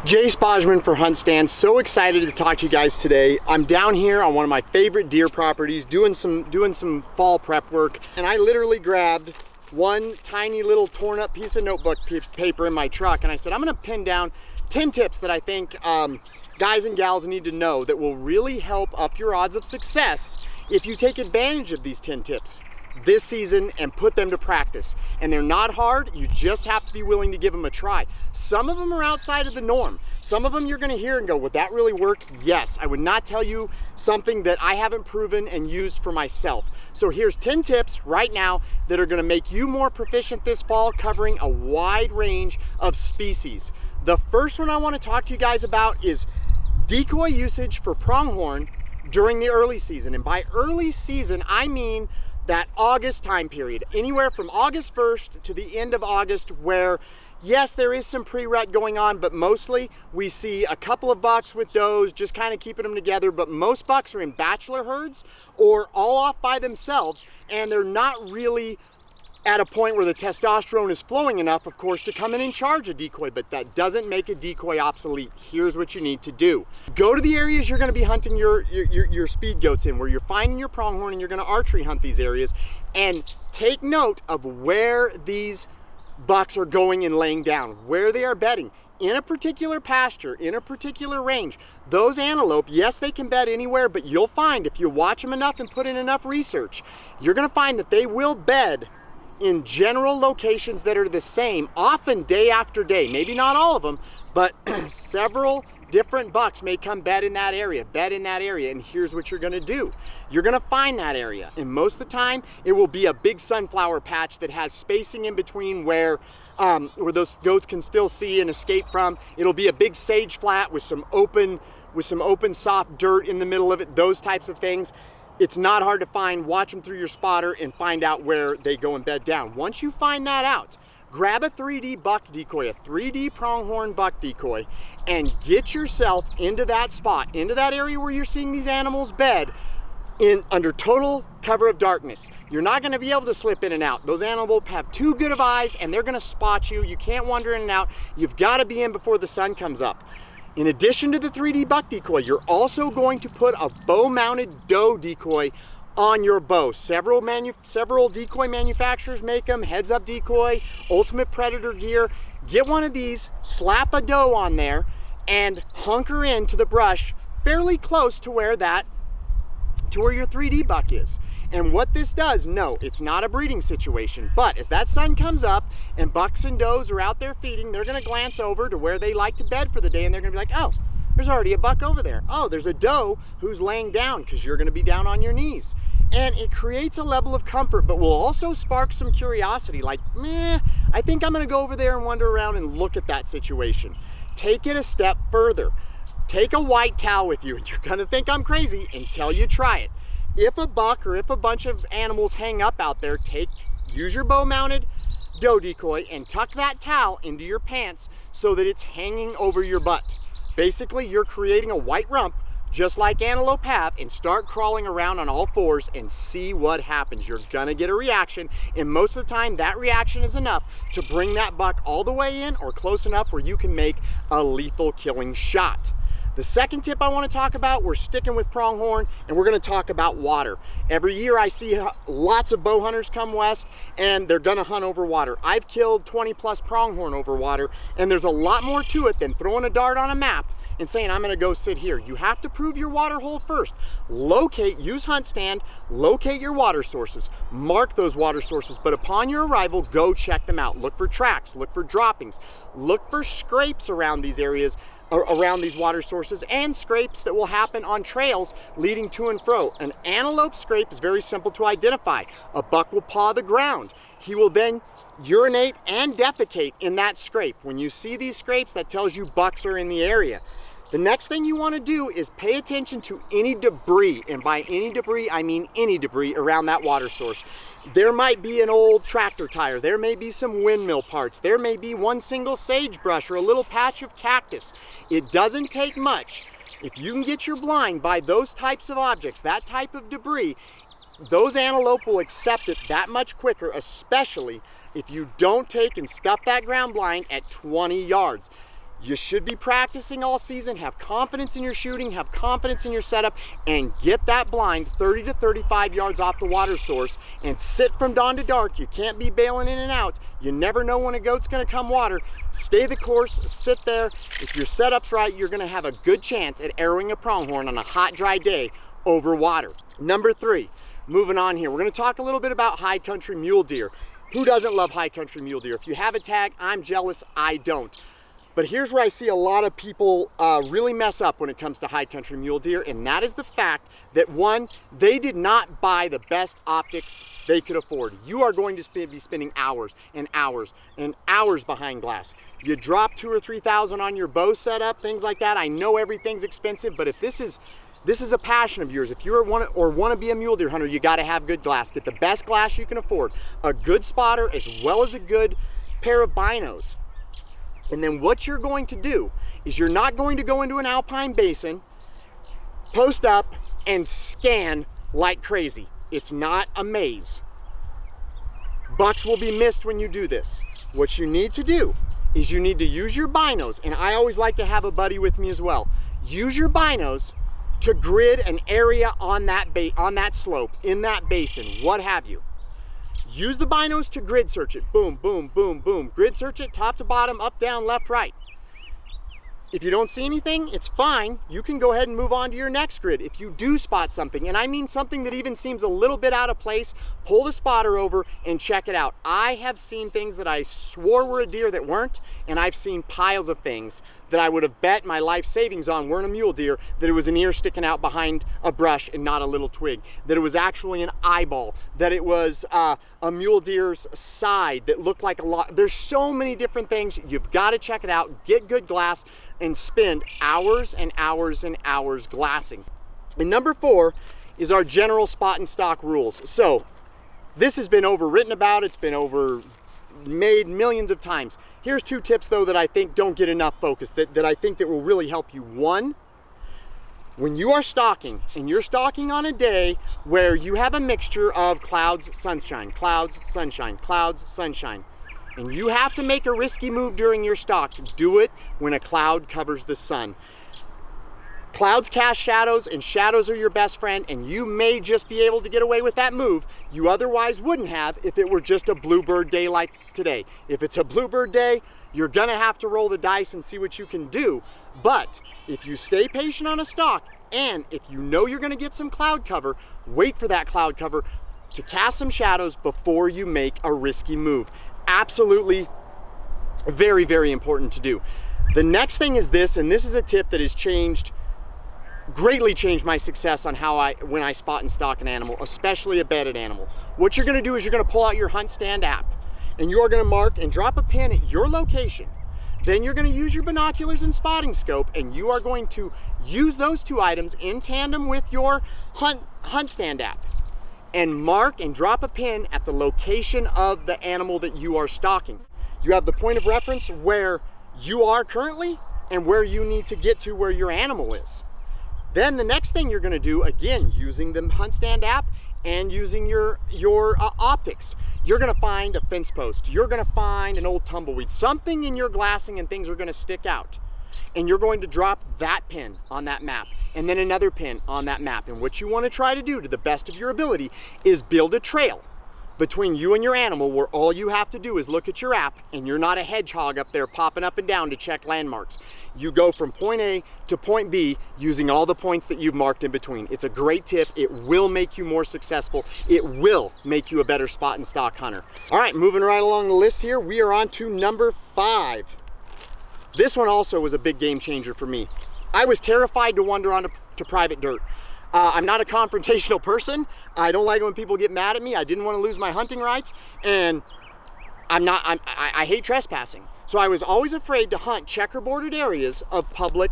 Jace Bauserman for HuntStand. So excited to talk to you guys today. I'm down here on one of my favorite deer properties doing some fall prep work, and I literally grabbed one tiny little torn up piece of notebook paper in my truck, and I said I'm gonna pin down 10 tips that I think guys and gals need to know that will really help up your odds of success if you take advantage of these 10 tips this season and put them to practice. And they're not hard, you just have to be willing to give them a try. Some of them are outside of the norm. Some of them you're gonna hear and go, would that really work? Yes. I would not tell you something that I haven't proven and used for myself. So here's 10 tips right now that are gonna make you more proficient this fall, covering a wide range of species. The first one I wanna talk to you guys about is decoy usage for pronghorn during the early season. And by early season, I mean that August time period, anywhere from August 1st to the end of August, where yes, there is some pre-rut going on, but mostly we see a couple of bucks with does, just kind of keeping them together, but most bucks are in bachelor herds or all off by themselves, and they're not really at a point where the testosterone is flowing enough, of course, to come in and charge a decoy, but that doesn't make a decoy obsolete. Here's what you need to do. Go to the areas you're gonna be hunting your speed goats in, where you're finding your pronghorn, and you're gonna archery hunt these areas, and take note of where these bucks are going and laying down, where they are bedding. In a particular pasture, in a particular range, those antelope, yes, they can bed anywhere, but you'll find if you watch them enough and put in enough research, you're gonna find that they will bed in general locations that are the same, often day after day. Maybe not all of them, but several different bucks may come bed in that area, and here's what you're gonna do. You're gonna find that area, and most of the time, it will be a big sunflower patch that has spacing in between where those goats can still see and escape from. It'll be a big sage flat with some open soft dirt in the middle of it, those types of things. It's not hard to find. Watch them through your spotter and find out where they go and bed down. Once you find that out, grab a 3D buck decoy, a 3D pronghorn buck decoy, and get yourself into that spot, into that area where you're seeing these animals bed under total cover of darkness. You're not gonna be able to slip in and out. Those animals have too good of eyes, and they're gonna spot you. You can't wander in and out. You've gotta be in before the sun comes up. In addition to the 3D buck decoy, you're also going to put a bow-mounted doe decoy on your bow. Several decoy manufacturers make them, Heads Up Decoy, Ultimate Predator Gear. Get one of these, slap a doe on there, and hunker into the brush fairly close to where your 3D buck is. And what this does, no, it's not a breeding situation, but as that sun comes up and bucks and does are out there feeding, they're gonna glance over to where they like to bed for the day, and they're gonna be like, oh, there's already a buck over there. Oh, there's a doe who's laying down, because you're gonna be down on your knees. And it creates a level of comfort, but will also spark some curiosity, like, I think I'm gonna go over there and wander around and look at that situation. Take it a step further. Take a white towel with you, and you're gonna think I'm crazy until you try it. If a buck or if a bunch of animals hang up out there, use your bow-mounted doe decoy and tuck that towel into your pants so that it's hanging over your butt. Basically, you're creating a white rump just like antelope have, and start crawling around on all fours and see what happens. You're gonna get a reaction, and most of the time that reaction is enough to bring that buck all the way in or close enough where you can make a lethal killing shot. The second tip I want to talk about, we're sticking with pronghorn, and we're going to talk about water. Every year I see lots of bow hunters come west, and they're going to hunt over water. I've killed 20 plus pronghorn over water, and there's a lot more to it than throwing a dart on a map and saying, I'm going to go sit here. You have to prove your water hole first. Use HuntStand, locate your water sources, mark those water sources, but upon your arrival, go check them out. Look for tracks, look for droppings, look for scrapes around these areas, around these water sources, and scrapes that will happen on trails leading to and fro. An antelope scrape is very simple to identify. A buck will paw the ground. He will then urinate and defecate in that scrape. When you see these scrapes, that tells you bucks are in the area. The next thing you want to do is pay attention to any debris, and by any debris, I mean any debris around that water source. There might be an old tractor tire, there may be some windmill parts, there may be one single sagebrush or a little patch of cactus. It doesn't take much. If you can get your blind by those types of objects, that type of debris, those antelope will accept it that much quicker, especially if you don't take and stuff that ground blind at 20 yards. You should be practicing all season, have confidence in your shooting, have confidence in your setup, and get that blind 30 to 35 yards off the water source and sit from dawn to dark. You can't be bailing in and out. You never know when a goat's gonna come water. Stay the course, sit there. If your setup's right, you're gonna have a good chance at arrowing a pronghorn on a hot, dry day over water. Number 3, moving on here, we're gonna talk a little bit about high country mule deer. Who doesn't love high country mule deer? If you have a tag, I'm jealous, I don't. But here's where I see a lot of people really mess up when it comes to high country mule deer, and that is the fact that, one, they did not buy the best optics they could afford. You are going to be spending hours and hours and hours behind glass. You drop 2,000 or 3,000 on your bow setup, things like that. I know everything's expensive, but if this is a passion of yours, if you want to be a mule deer hunter, you got to have good glass. Get the best glass you can afford, a good spotter as well as a good pair of binos. And then what you're going to do is you're not going to go into an alpine basin, post up, and scan like crazy. It's not a maze. Bucks will be missed when you do this. What you need to do is you need to use your binos, and I always like to have a buddy with me as well. Use your binos to grid an area on that slope, in that basin, what have you. Use the binos to grid search it. Boom, boom, boom, boom. Grid search it, top to bottom, up, down, left, right. If you don't see anything, it's fine. You can go ahead and move on to your next grid. If you do spot something, and I mean something that even seems a little bit out of place, pull the spotter over and check it out. I have seen things that I swore were a deer that weren't, and I've seen piles of things that I would have bet my life savings on weren't a mule deer, that it was an ear sticking out behind a brush and not a little twig, that it was actually an eyeball, that it was a mule deer's side that looked like a lot. There's so many different things. You've got to check it out, get good glass, and spend hours and hours and hours glassing. And number 4 is our general spot and stock rules. So this has been overwritten about, it's been made millions of times. Here's 2 tips though that I think don't get enough focus, that I think that will really help you. 1, when you are stalking, and you're stalking on a day where you have a mixture of clouds, sunshine, clouds, sunshine, clouds, sunshine, and you have to make a risky move during your stalk, do it when a cloud covers the sun. Clouds cast shadows, and shadows are your best friend, and you may just be able to get away with that move you otherwise wouldn't have if it were just a bluebird day like today. If it's a bluebird day, you're gonna have to roll the dice and see what you can do. But if you stay patient on a stalk, and if you know you're gonna get some cloud cover, wait for that cloud cover to cast some shadows before you make a risky move. Absolutely very, very important to do. The next thing is this, and this is a tip that has greatly changed my success on when I spot and stalk an animal, especially a bedded animal. What you're gonna do is you're gonna pull out your HuntStand app, and you are gonna mark and drop a pin at your location. Then you're gonna use your binoculars and spotting scope, and you are going to use those 2 items in tandem with your HuntStand app, and mark and drop a pin at the location of the animal that you are stalking. You have the point of reference where you are currently and where you need to get to where your animal is. Then the next thing you're gonna do, again, using the HuntStand app and using your optics, you're gonna find a fence post, you're gonna find an old tumbleweed, something in your glassing, and things are gonna stick out. And you're going to drop that pin on that map, and then another pin on that map. And what you wanna try to do to the best of your ability is build a trail between you and your animal where all you have to do is look at your app, and you're not a hedgehog up there popping up and down to check landmarks. You go from point A to point B using all the points that you've marked in between. It's a great tip. It will make you more successful. It will make you a better spot and stalk hunter. All right, moving right along the list here, we are on to number 5. This one also was a big game changer for me. I was terrified to wander onto private dirt. I'm not a confrontational person. I don't like when people get mad at me. I didn't want to lose my hunting rights, and I hate trespassing. So I was always afraid to hunt checkerboarded areas of public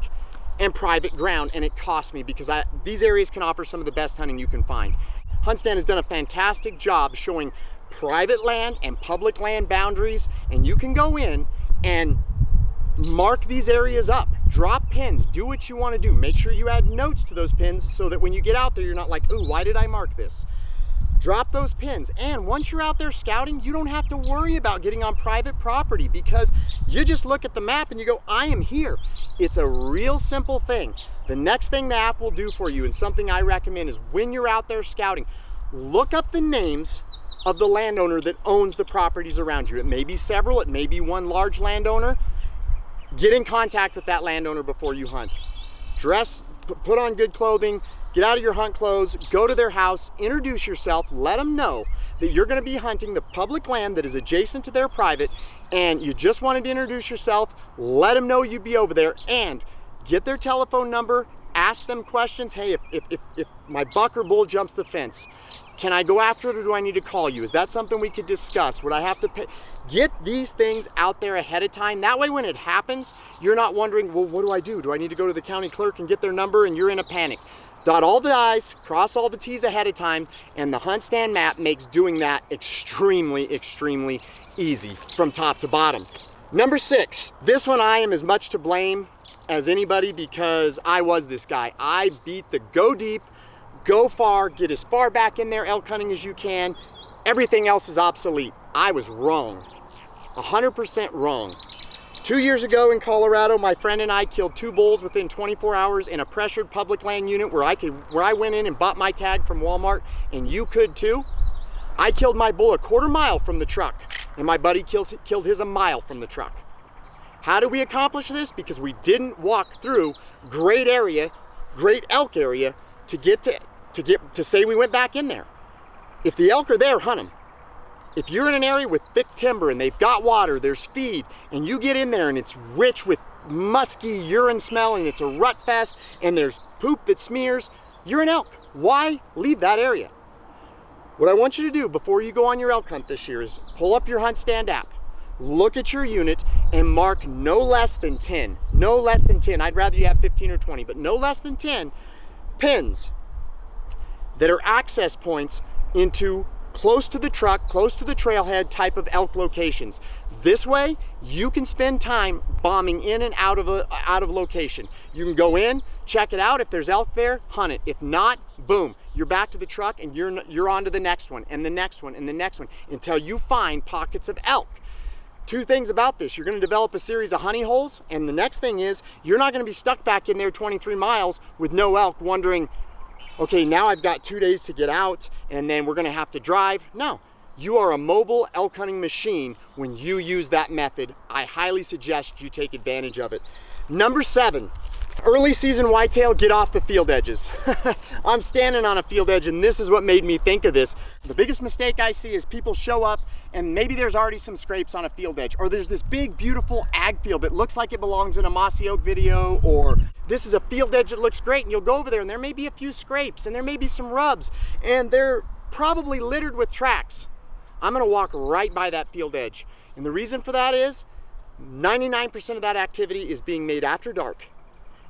and private ground, and it cost me because these areas can offer some of the best hunting you can find. HuntStand has done a fantastic job showing private land and public land boundaries, and you can go in and mark these areas up, drop pins, do what you want to do. Make sure you add notes to those pins so that when you get out there, you're not like, ooh, why did I mark this? drop those pins. And once you're out there scouting, you don't have to worry about getting on private property, because you just look at the map and you go, I am here. It's a real simple thing. The next thing the app will do for you, and something I recommend, is when you're out there scouting, look up the names of the landowner that owns the properties around you. It may be several, it may be one large landowner. Get in contact with that landowner before you hunt. Dress, put on good clothing, get out of your hunt clothes, go to their house, introduce yourself, let them know that you're going to be hunting the public land that is adjacent to their private, and you just wanted to introduce yourself. Let them know you'd be over there, and get their telephone number, ask them questions. Hey, if my buck or bull jumps the fence, can I go after it, or do I need to call you? Is that something we could discuss? Would I have to pay? Get these things out there ahead of time. That way when it happens, you're not wondering, well, what do I do? Do I need to go to the county clerk and get their number? And you're in a panic. Dot all the I's, cross all the T's ahead of time, and the HuntStand map makes doing that extremely, extremely easy from top to bottom. Number 6, this one I am as much to blame as anybody, because I was this guy. I beat the go deep, go far, get as far back in there elk hunting as you can. Everything else is obsolete. I was wrong, 100% wrong. 2 years ago in Colorado, my friend and I killed 2 bulls within 24 hours in a pressured public land unit where I went in and bought my tag from Walmart, and you could too. I killed my bull a quarter mile from the truck, and my buddy killed his a mile from the truck. How did we accomplish this? Because we didn't walk through great elk area to say we went back in there. If the elk are there, hunt them. If you're in an area with thick timber and they've got water, there's feed, and you get in there and it's rich with musky urine smell and it's a rut fest and there's poop that smears, you're an elk. Why leave that area? What I want you to do before you go on your elk hunt this year is pull up your HuntStand app, look at your unit, and mark no less than 10. No less than 10. I'd rather you have 15 or 20, but no less than 10 pins that are access points into close to the truck, close to the trailhead type of elk locations. This way, you can spend time bombing in and out of location. You can go in, check it out. If there's elk there, hunt it. If not, boom, you're back to the truck and you're on to the next one and the next one and the next one until you find pockets of elk. 2 things about this: you're going to develop a series of honey holes, and the next thing is you're not going to be stuck back in there 23 miles with no elk wondering, okay, now I've got 2 days to get out and then we're gonna have to drive. No, you are a mobile elk hunting machine when you use that method. I highly suggest you take advantage of it. Number 7, early season whitetail, get off the field edges. I'm standing on a field edge, and this is what made me think of this. The biggest mistake I see is people show up and maybe there's already some scrapes on a field edge, or there's this big beautiful ag field that looks like it belongs in a mossy oak video, or this is a field edge that looks great, and you'll go over there and there may be a few scrapes and there may be some rubs and they're probably littered with tracks. I'm gonna walk right by that field edge, and the reason for that is 99% of that activity is being made after dark.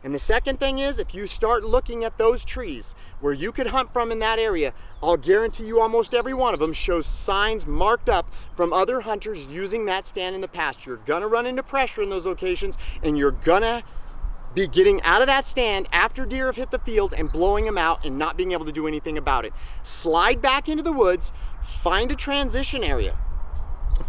And the second thing is, if you start looking at those trees where you could hunt from in that area, I'll guarantee you almost every one of them shows signs marked up from other hunters using that stand in the past. You're gonna run into pressure in those locations, and you're gonna be getting out of that stand after deer have hit the field and blowing them out and not being able to do anything about it. Slide back into the woods, find a transition area.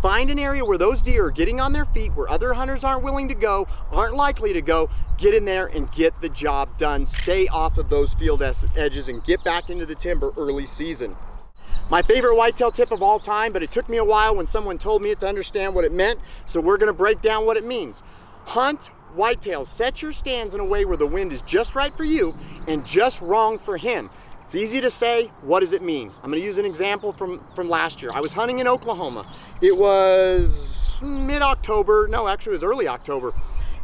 Find an area where those deer are getting on their feet, where other hunters aren't willing to go, aren't likely to go. Get in there and get the job done. Stay off of those field edges and get back into the timber early season. My favorite whitetail tip of all time, but it took me a while when someone told me it to understand what it meant, so we're gonna break down what it means. Hunt whitetails. Set your stands in a way where the wind is just right for you and just wrong for him. It's easy to say, what does it mean? I'm gonna use an example from last year. I was hunting in Oklahoma. It was mid-October, no, actually it was early October.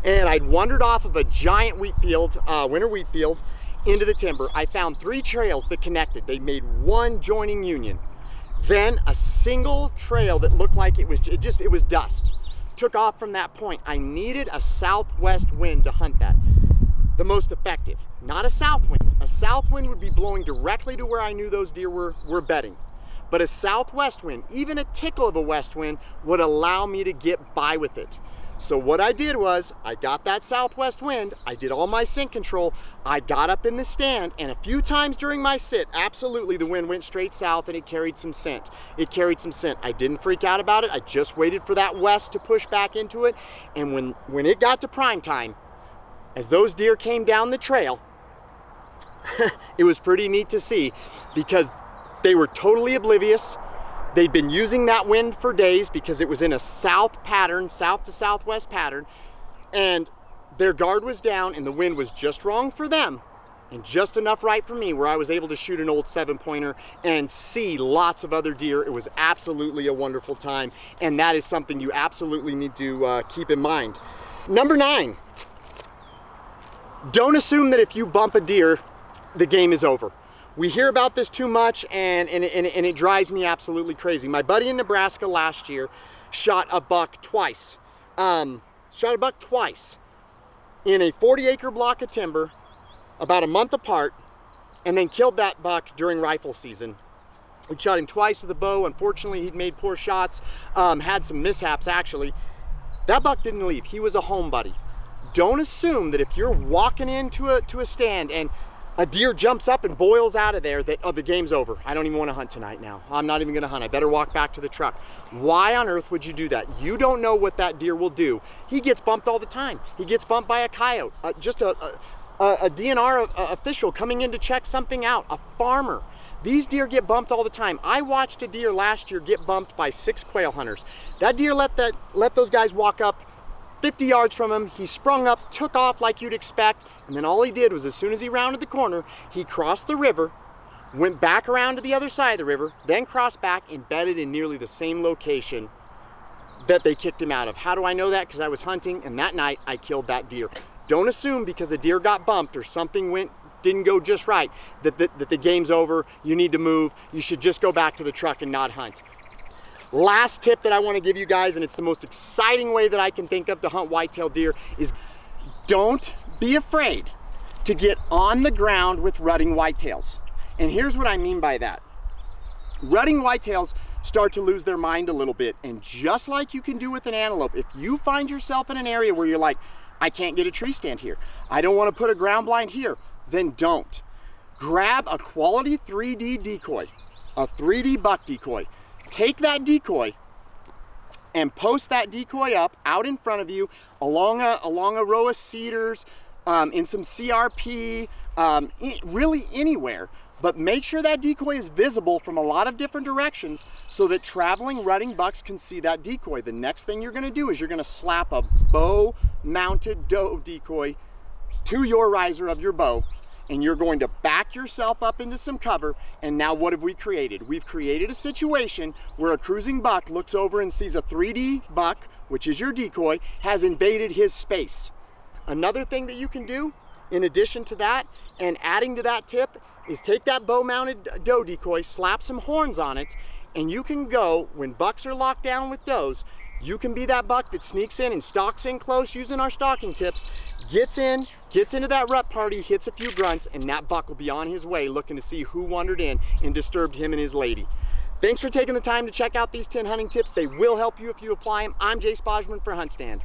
And I'd wandered off of a giant wheat field, winter wheat field, into the timber. I found 3 trails that connected. They made one joining union. Then a single trail that looked like it was dust. Took off from that point. I needed a southwest wind to hunt that. The most effective, not a south wind. A south wind would be blowing directly to where I knew those deer were bedding. But a southwest wind, even a tickle of a west wind, would allow me to get by with it. So what I did was, I got that southwest wind, I did all my scent control, I got up in the stand, and a few times during my sit, absolutely the wind went straight south and it carried some scent. It carried some scent. I didn't freak out about it. I just waited for that west to push back into it. And when it got to prime time, as those deer came down the trail, it was pretty neat to see, because they were totally oblivious. They'd been using that wind for days because it was in a south pattern, south to southwest pattern, and their guard was down and the wind was just wrong for them and just enough right for me where I was able to shoot an old 7-pointer and see lots of other deer. It was absolutely a wonderful time, and that is something you absolutely need to keep in mind. Number 9, don't assume that if you bump a deer, the game is over. We hear about this too much, and it drives me absolutely crazy. My buddy in Nebraska last year shot a buck twice. In a 40-acre block of timber, about a month apart, and then killed that buck during rifle season. We shot him twice with a bow. Unfortunately, he'd made poor shots, had some mishaps actually. That buck didn't leave. He was a home buddy. Don't assume that if you're walking into a stand and a deer jumps up and boils out of there that, oh, the game's over. I don't even want to hunt tonight now. I'm not even going to hunt. I better walk back to the truck. Why on earth would you do that? You don't know what that deer will do. He gets bumped all the time. He gets bumped by a coyote, just a DNR official coming in to check something out, a farmer. These deer get bumped all the time. I watched a deer last year get bumped by 6 quail hunters. That deer let those guys walk up 50 yards from him. He sprung up, took off like you'd expect, and then all he did was, as soon as he rounded the corner, he crossed the river, went back around to the other side of the river, then crossed back and bedded in nearly the same location that they kicked him out of. How do I know that? Because I was hunting, and that night I killed that deer. Don't assume because a deer got bumped or something didn't go just right that the game's over, you need to move. You should just go back to the truck and not hunt. Last tip that I want to give you guys, and it's the most exciting way that I can think of to hunt whitetail deer, is don't be afraid to get on the ground with rutting whitetails. And here's what I mean by that. Rutting whitetails start to lose their mind a little bit, and just like you can do with an antelope, if you find yourself in an area where you're like, I can't get a tree stand here, I don't want to put a ground blind here, then don't. Grab a quality 3D decoy, a 3D buck decoy. Take that decoy and post that decoy up out in front of you along a row of cedars, in some CRP, really anywhere. But make sure that decoy is visible from a lot of different directions so that traveling rutting bucks can see that decoy. The next thing you're going to do is you're going to slap a bow mounted doe decoy to your riser of your bow, and you're going to back yourself up into some cover. And now what have we created? We've created a situation where a cruising buck looks over and sees a 3D buck, which is your decoy, has invaded his space. Another thing that you can do in addition to that, and adding to that tip, is take that bow mounted doe decoy, slap some horns on it, and you can go, when bucks are locked down with does, you can be that buck that sneaks in and stalks in close using our stalking tips, gets into that rut party, hits a few grunts, and that buck will be on his way looking to see who wandered in and disturbed him and his lady. Thanks for taking the time to check out these 10 hunting tips. They will help you if you apply them. I'm Jace Bauserman for HuntStand.